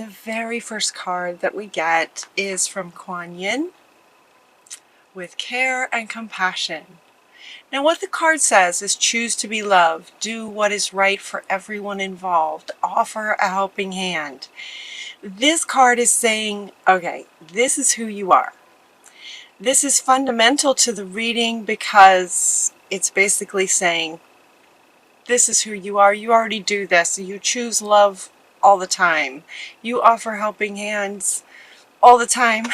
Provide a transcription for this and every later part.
The very first card that we get is from Kuan Yin with care and compassion. Now what the card says is choose to be loved, do what is right for everyone involved, offer a helping hand. This card is saying, okay, this is who you are. This is fundamental to the reading because it's basically saying, this is who you are. You already do this. You choose love all the time. You offer helping hands all the time.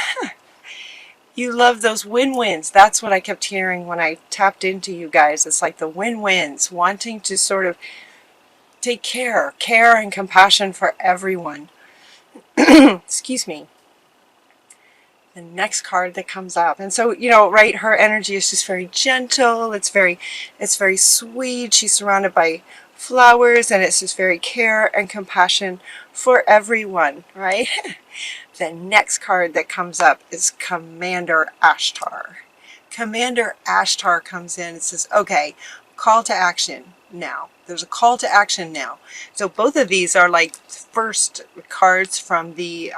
You love those win-wins. That's what I kept hearing when I tapped into you guys. It's like the win-wins, wanting to sort of take care and compassion for everyone. Excuse me. The next card that comes up. And so, you know, right, her energy is just very gentle. It's very sweet. She's surrounded by flowers, and it's just very care and compassion for everyone, right? The next card that comes up is Commander Ashtar. Commander Ashtar comes in and says, okay, call to action now. There's a call to action now. So both of these are like first cards from the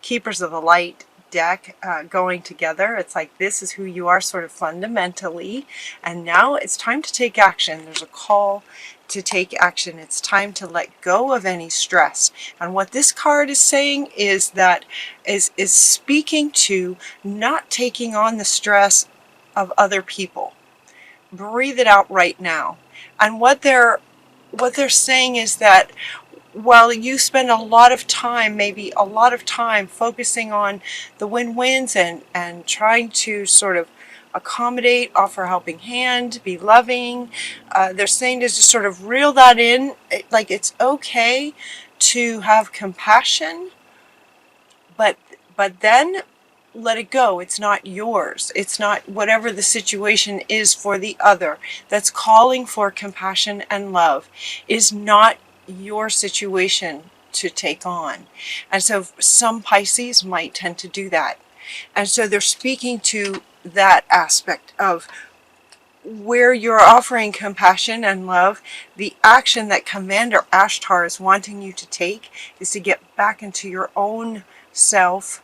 Keepers of the Light deck going together. It's like, this is who you are sort of fundamentally, and now it's time to take action. There's a call to take action. It's time to let go of any stress. And what this card is saying is that is speaking to not taking on the stress of other people. Breathe it out right now. And what they're saying is that while you spend a lot of time, maybe a lot of time focusing on the win-wins and trying to sort of accommodate, offer a helping hand, be loving, they're saying to just sort of reel that in, like it's okay to have compassion, but then let it go. It's not yours. It's not whatever the situation is for the other that's calling for compassion and love is not your situation to take on. And so some Pisces might tend to do that. And so they're speaking to that aspect of where you're offering compassion and love. The action that Commander Ashtar is wanting you to take is to get back into your own self,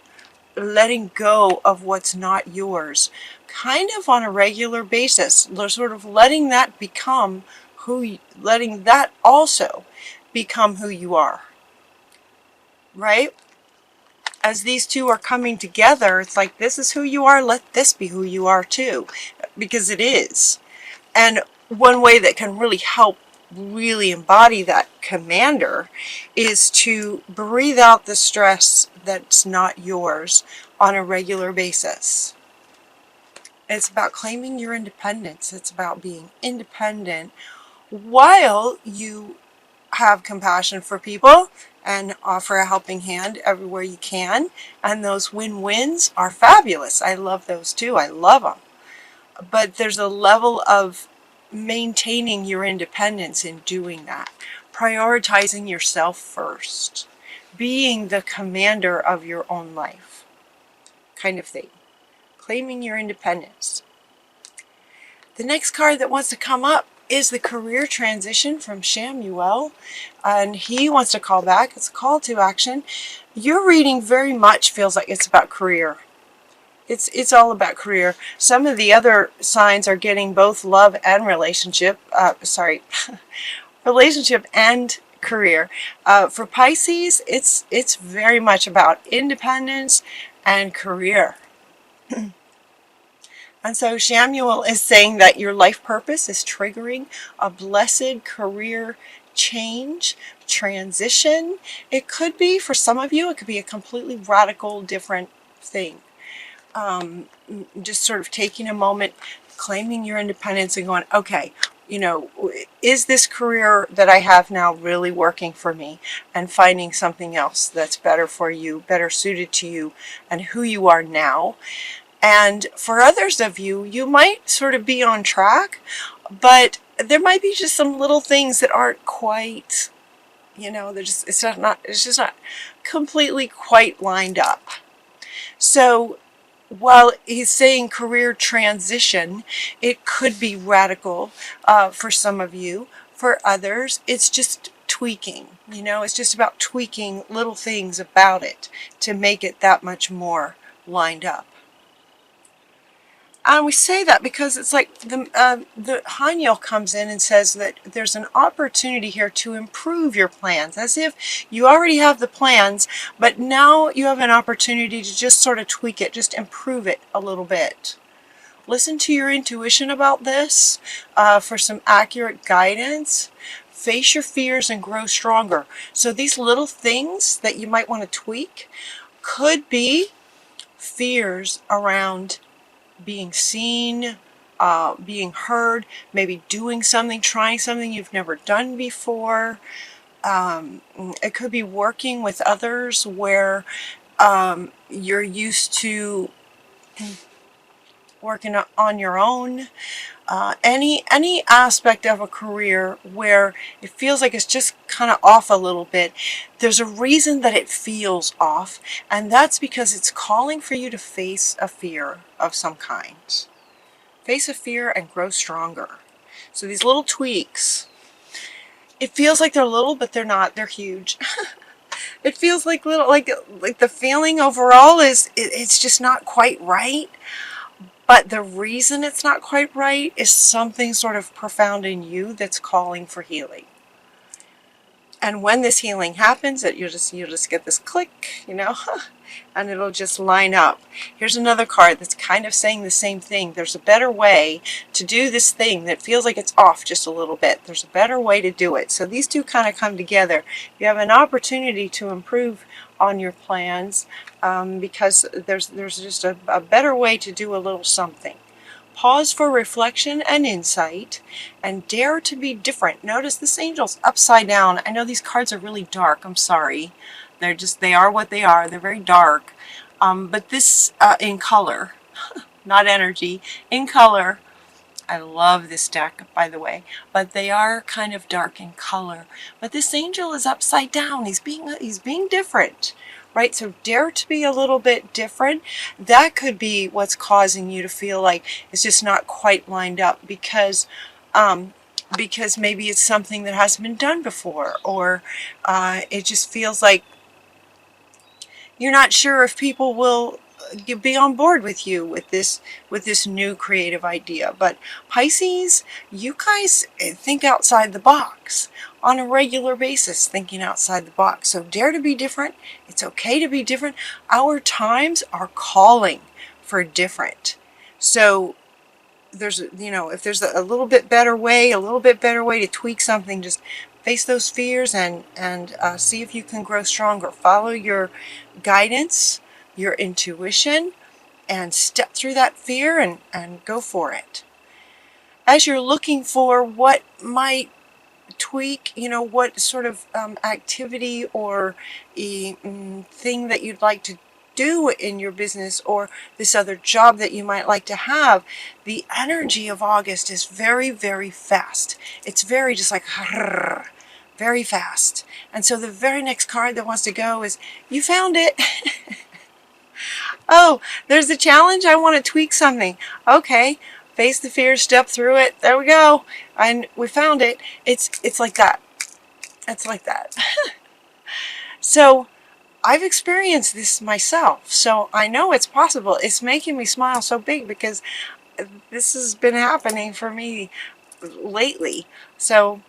letting go of what's not yours, kind of on a regular basis, sort of letting that become letting that also become who you are, right? As these two are coming together, it's like, this is who you are, let this be who you are too, because it is. And one way that can really help really embody that commander is to breathe out the stress that's not yours on a regular basis. It's about claiming your independence. It's about being independent while you have compassion for people and offer a helping hand everywhere you can. And those win-wins are fabulous. I love those too. I love them. But there's a level of maintaining your independence in doing that. Prioritizing yourself first. Being the commander of your own life. Kind of thing. Claiming your independence. The next card that wants to come up is the career transition from Shamuel, and he wants to call back. It's a call to action. Your reading very much feels like it's about career. It's all about career. Some of the other signs are getting both love and relationship. Relationship and career. For Pisces, it's very much about independence and career. And so Shamuel is saying that your life purpose is triggering a blessed career change, transition. It could be, for some of you, it could be a completely radical different thing. Just sort of taking a moment, claiming your independence and going, okay, you know, is this career that I have now really working for me? And finding something else that's better for you, better suited to you and who you are now. And for others of you, you might sort of be on track, but there might be just some little things that aren't quite, you know, it's just not completely quite lined up. So while he's saying career transition, it could be radical for some of you. For others, it's just tweaking. You know, it's just about tweaking little things about it to make it that much more lined up. And we say that because it's like the Haniel comes in and says that there's an opportunity here to improve your plans, as if you already have the plans, but now you have an opportunity to just sort of tweak it, just improve it a little bit. Listen to your intuition about this for some accurate guidance. Face your fears and grow stronger. So these little things that you might want to tweak could be fears around being seen, being heard, maybe doing something, trying something you've never done before. It could be working with others where you're used to working on your own. Any aspect of a career where it feels like it's just kind of off a little bit, there's a reason that it feels off, and that's because it's calling for you to face a fear of some kind. Face a fear and grow stronger. So these little tweaks, it feels like they're little, but they're not. They're huge. It feels like little, like the feeling overall is it's just not quite right. But the reason it's not quite right is something sort of profound in you that's calling for healing. And when this healing happens, you'll just get this click, you know, and it'll just line up. Here's another card that's kind of saying the same thing. There's a better way to do this thing that feels like it's off just a little bit. There's a better way to do it. So these two kind of come together. You have an opportunity to improve on your plans because there's just a better way to do a little something. Pause for reflection and insight, and dare to be different. Notice this angel's upside down. I know these cards are really dark. I'm sorry. They are what they are. They're very dark. But this in color, not energy, in color. I love this deck, by the way, but they are kind of dark in color. But this angel is upside down. He's being different. Right, so dare to be a little bit different. That could be what's causing you to feel like it's just not quite lined up because maybe it's something that hasn't been done before, or it just feels like you're not sure if people will be on board with you with this new creative idea. But Pisces, you guys think outside the box on a regular basis, thinking outside the box. So dare to be different. It's okay to be different. Our times are calling for different. So there's, you know, if there's a little bit better way to tweak something, just face those fears and see if you can grow stronger. Follow your guidance, your intuition, and step through that fear and go for it. As you're looking for what might tweak, you know, what sort of activity or thing that you'd like to do in your business, or this other job that you might like to have, the energy of August is very, very fast. It's very just like very fast. And so the very next card that wants to go is, you found it. Oh, there's a challenge. I want to tweak something. Okay. Face the fear, step through it. There we go. And we found it. It's like that. It's like that. So I've experienced this myself. So I know it's possible. It's making me smile so big because this has been happening for me lately. So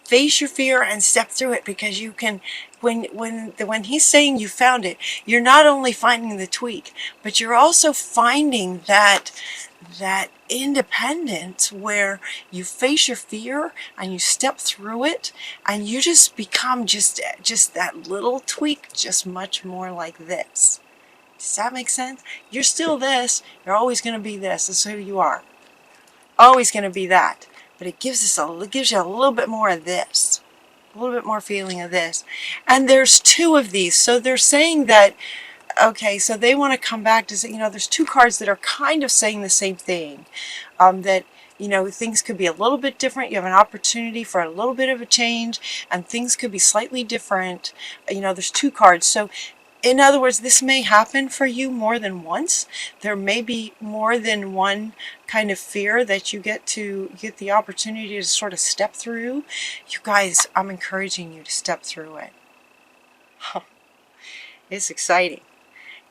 face your fear and step through it, because you can, when he's saying you found it, you're not only finding the tweak, but you're also finding that independence where you face your fear and you step through it, and you just become just that little tweak, just much more like this. Does that make sense? You're still this. You're always going to be this. That's who you are. Always going to be that. But it gives you a little bit more of this, a little bit more feeling of this. And there's two of these. So they're saying that, okay, so they want to come back to say, you know, there's two cards that are kind of saying the same thing. That, you know, things could be a little bit different. You have an opportunity for a little bit of a change, and things could be slightly different. You know, there's two cards. So In other words, this may happen for you more than once. There may be more than one kind of fear that you get the opportunity to sort of step through. You guys, I'm encouraging you to step through it. It's exciting.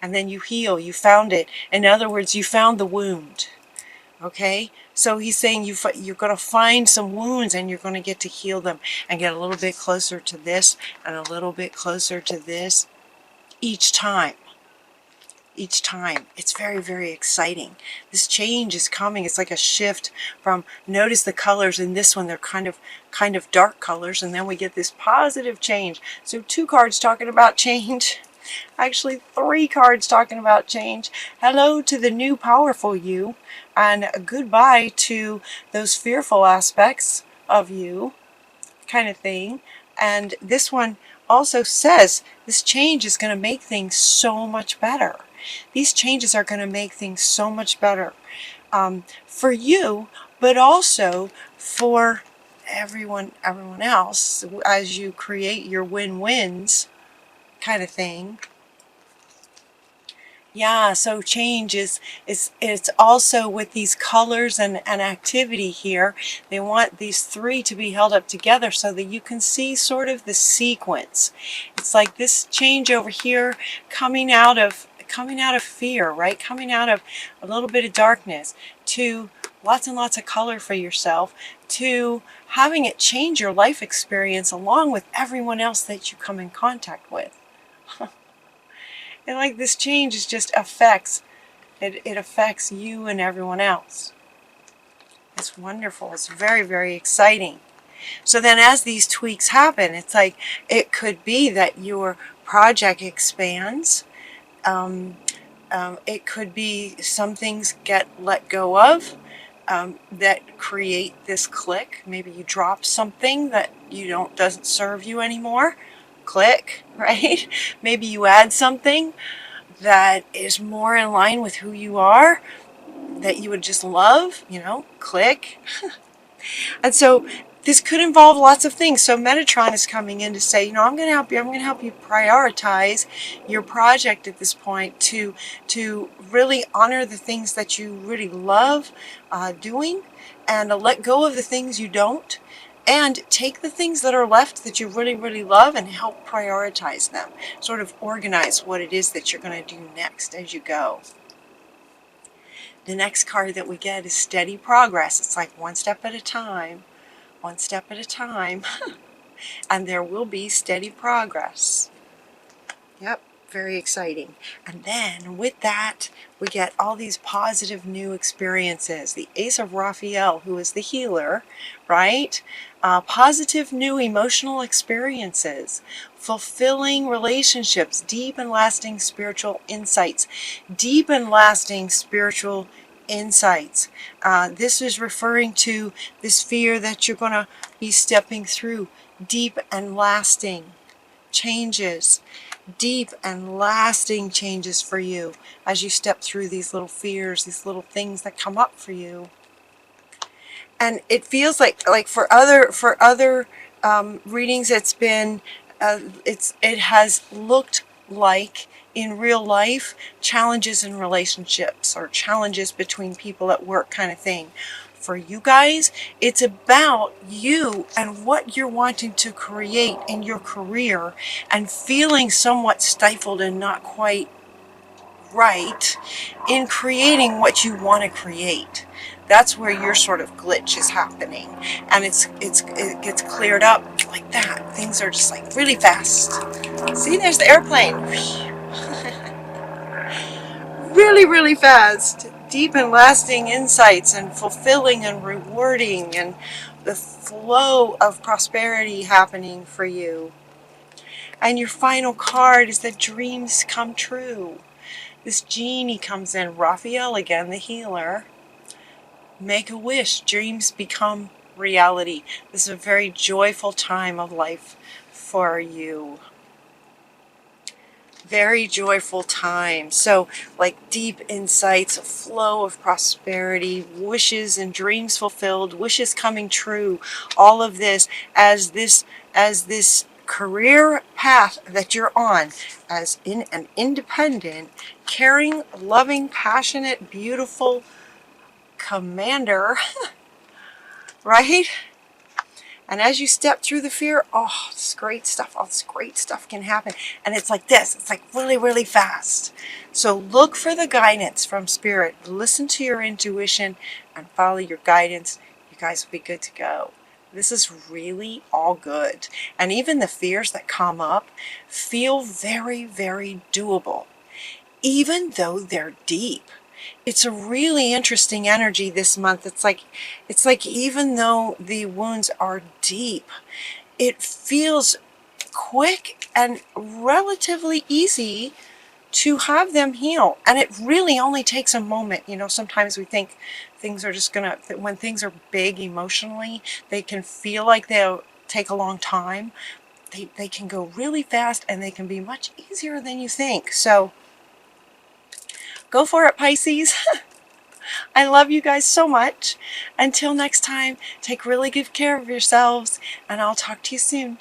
And then you heal. You found it. In other words, you found the wound. Okay? So he's saying you're going to find some wounds and you're going to get to heal them and get a little bit closer to this and a little bit closer to this each time. Each time. It's very, very exciting. This change is coming. It's like a shift from, notice the colors in this one, they're kind of dark colors, and then we get this positive change. So 2 cards talking about change. Actually 3 cards talking about change. Hello to the new powerful you, and goodbye to those fearful aspects of you, kind of thing. And this one also says this change is going to make things so much better. These changes are going to make things so much better for you, but also for everyone else as you create your win-wins kind of thing. Yeah, so change is it's also with these colors and activity here. They want these 3 to be held up together so that you can see sort of the sequence. It's like this change over here coming out of fear, right? Coming out of a little bit of darkness to lots and lots of color for yourself, to having it change your life experience along with everyone else that you come in contact with. And like this change is just affects, it affects you and everyone else. It's wonderful. It's very, very exciting. So then as these tweaks happen, it's like it could be that your project expands. It could be some things get let go of that create this click. Maybe you drop something that doesn't serve you anymore. Click, right? Maybe you add something that is more in line with who you are, that you would just love, click. And so this could involve lots of things. So Metatron is coming in to say, I'm going to help you. I'm going to help you prioritize your project at this point to really honor the things that you really love doing, and let go of the things you don't. And take the things that are left that you really, really love and help prioritize them. Sort of organize what it is that you're going to do next as you go. The next card that we get is steady progress. It's like one step at a time. One step at a time. And there will be steady progress. Yep. Very exciting. And then with that, we get all these positive new experiences. The Ace of Raphael, who is the healer, right? Positive new emotional experiences, fulfilling relationships, deep and lasting spiritual insights, deep and lasting spiritual insights. This is referring to this fear that you're going to be stepping through, deep and lasting changes. Deep and lasting changes for you as you step through these little fears, these little things that come up for you. And it feels like for other readings, it's been it has looked like in real life challenges in relationships or challenges between people at work kind of thing. For you guys, it's about you and what you're wanting to create in your career and feeling somewhat stifled and not quite right in creating what you want to create. That's where your sort of glitch is happening, and it gets cleared up like that. Things are just like really fast. See, there's the airplane. Really, really fast. Deep and lasting insights and fulfilling and rewarding, and the flow of prosperity happening for you. And your final card is that dreams come true. This genie comes in, Raphael again, the healer. Make a wish, dreams become reality. This is a very joyful time of life for you. Very joyful time. So like deep insights, a flow of prosperity, wishes and dreams fulfilled, wishes coming true, all of this as this career path that you're on as an independent, caring, loving, passionate, beautiful commander, right? And as you step through the fear, oh, this great stuff, all this great stuff can happen. And it's like this, it's like really, really fast. So look for the guidance from Spirit. Listen to your intuition and follow your guidance. You guys will be good to go. This is really all good. And even the fears that come up feel very, very doable, even though they're deep. It's a really interesting energy this month. It's like even though the wounds are deep, it feels quick and relatively easy to have them heal. And it really only takes a moment. You know, sometimes we think things are just gonna, when things are big emotionally, they can feel like they'll take a long time. They can go really fast, and they can be much easier than you think. So go for it, Pisces. I love you guys so much. Until next time, take really good care of yourselves, and I'll talk to you soon.